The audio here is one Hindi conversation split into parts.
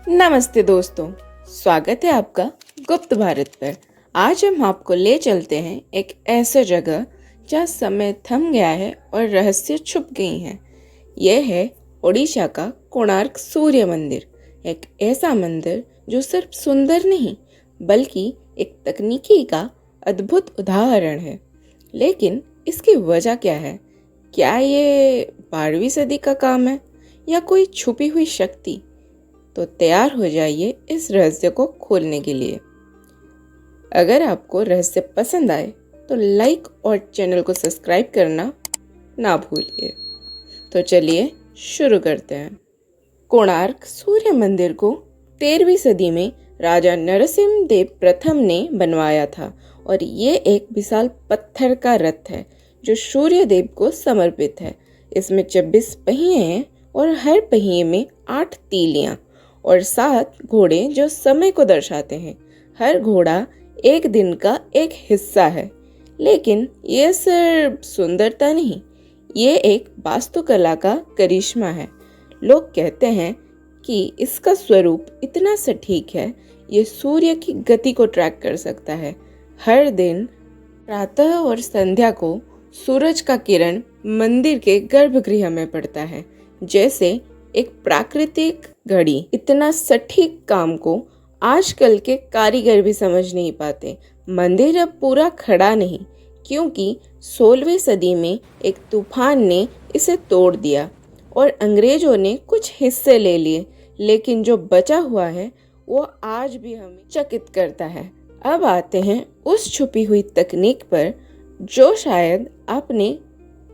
नमस्ते दोस्तों, स्वागत है आपका गुप्त भारत पर। आज हम आपको ले चलते हैं एक ऐसा जगह जहाँ समय थम गया है और रहस्य छुप गई हैं। यह है ओडिशा का कोणार्क सूर्य मंदिर। एक ऐसा मंदिर जो सिर्फ सुंदर नहीं बल्कि एक तकनीकी का अद्भुत उदाहरण है। लेकिन इसकी वजह क्या है? क्या ये 12वीं सदी का काम है या कोई छुपी हुई शक्ति? तो तैयार हो जाइए इस रहस्य को खोलने के लिए। अगर आपको रहस्य पसंद आए तो लाइक और चैनल को सब्सक्राइब करना ना भूलिए। तो चलिए शुरू करते हैं। कोणार्क सूर्य मंदिर को 13वीं सदी में राजा नरसिम्हा देव प्रथम ने बनवाया था और ये एक विशाल पत्थर का रथ है जो सूर्य देव को समर्पित है। इसमें 26 पहिए हैं और हर पहिए में 8 तीलियां और 7 घोड़े जो समय को दर्शाते हैं। हर घोड़ा एक दिन का एक हिस्सा है। लेकिन यह सिर्फ सुंदरता नहीं, ये एक वास्तुकला का करिश्मा है। लोग कहते हैं कि इसका स्वरूप इतना सटीक है, ये सूर्य की गति को ट्रैक कर सकता है। हर दिन प्रातः और संध्या को सूरज का किरण मंदिर के गर्भगृह में पड़ता है, जैसे एक प्राकृतिक घड़ी। इतना सटीक काम को आजकल के कारीगर भी समझ नहीं पाते। मंदिर अब पूरा खड़ा नहीं, क्योंकि 16वीं सदी में एक तूफान ने इसे तोड़ दिया और अंग्रेजों ने कुछ हिस्से ले लिए। लेकिन जो बचा हुआ है वो आज भी हमें चकित करता है। अब आते हैं उस छुपी हुई तकनीक पर जो शायद आपने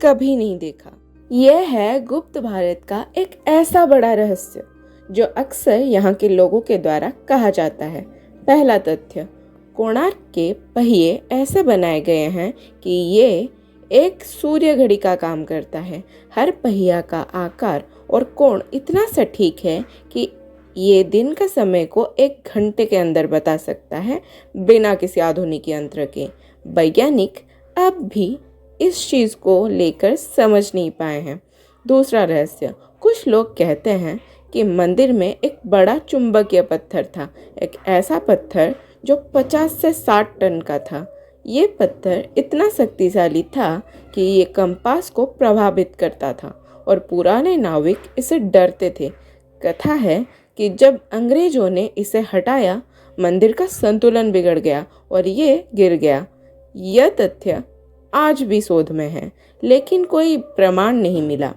कभी नहीं देखा। यह है गुप्त भारत का एक ऐसा बड़ा रहस्य जो अक्सर यहाँ के लोगों के द्वारा कहा जाता है। पहला तथ्य, कोणार्क के पहिए ऐसे बनाए गए हैं कि ये एक सूर्य घड़ी का काम करता है। हर पहिया का आकार और कोण इतना सटीक है कि ये दिन का समय को 1 घंटे के अंदर बता सकता है, बिना किसी आधुनिक यंत्र के। वैज्ञानिक अब भी इस चीज़ को लेकर समझ नहीं पाए हैं। दूसरा रहस्य, कुछ लोग कहते हैं कि मंदिर में एक बड़ा चुंबकीय पत्थर था, एक ऐसा पत्थर जो 50 से 60 टन का था। ये पत्थर इतना शक्तिशाली था कि ये कंपास को प्रभावित करता था और पुराने नाविक इसे डरते थे। कथा है कि जब अंग्रेजों ने इसे हटाया, मंदिर का संतुलन बिगड़ गया और ये गिर गया। यह तथ्य आज भी शोध में है, लेकिन कोई प्रमाण नहीं मिला।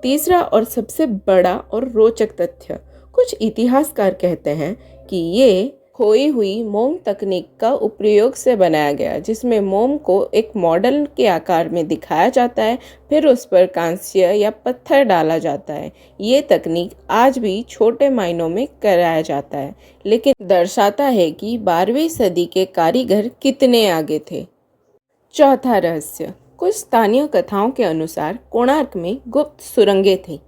तीसरा और सबसे बड़ा और रोचक तथ्य, कुछ इतिहासकार कहते हैं कि ये खोई हुई मोम तकनीक का उपयोग से बनाया गया, जिसमें मोम को एक मॉडल के आकार में दिखाया जाता है, फिर उस पर कांस्य या पत्थर डाला जाता है। ये तकनीक आज भी छोटे मायनों में कराया जाता है, लेकिन दर्शाता है कि 12वीं सदी के कारीगर कितने आगे थे। चौथा रहस्य, कुछ स्थानीय कथाओं के अनुसार कोणार्क में गुप्त सुरंगें थीं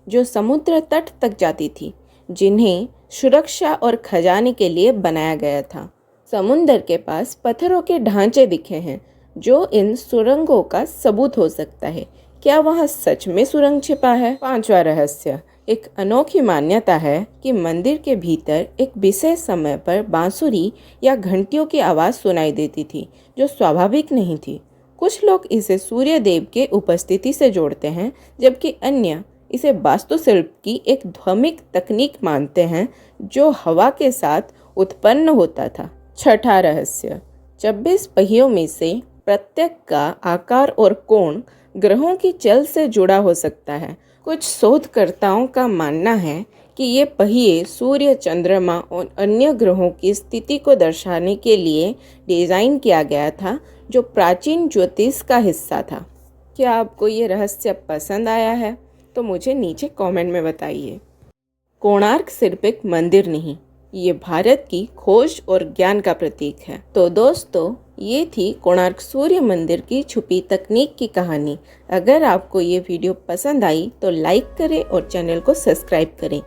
जो समुद्र तट तक जाती थी, जिन्हें सुरक्षा और खजाने के लिए बनाया गया था। समुद्र के पास पत्थरों के ढांचे दिखे हैं जो इन सुरंगों का सबूत हो सकता है। क्या वहाँ सच में सुरंग छिपा है? पांचवा रहस्य, एक अनोखी मान्यता है कि मंदिर के भीतर एक विशेष समय पर बांसुरी या घंटियों की आवाज़ सुनाई देती थी जो स्वाभाविक नहीं थी। कुछ लोग इसे सूर्य देव के उपस्थिति से जोड़ते हैं, जबकि अन्य इसे वास्तुशिल्प की एक ध्वनिक तकनीक मानते हैं जो हवा के साथ उत्पन्न होता था। छठा रहस्य, 26 पहियों में से प्रत्येक का आकार और कोण ग्रहों की चल से जुड़ा हो सकता है। कुछ शोधकर्ताओं का मानना है कि ये पहिए सूर्य, चंद्रमा और अन्य ग्रहों की स्थिति को दर्शाने के लिए डिज़ाइन किया गया था, जो प्राचीन ज्योतिष का हिस्सा था। क्या आपको ये रहस्य पसंद आया है? तो मुझे नीचे कमेंट में बताइए। कोणार्क सिर्फ एक मंदिर नहीं, ये भारत की खोज और ज्ञान का प्रतीक है। तो दोस्तों, ये थी कोणार्क सूर्य मंदिर की छुपी तकनीक की कहानी। अगर आपको ये वीडियो पसंद आई तो लाइक करें और चैनल को सब्सक्राइब करें।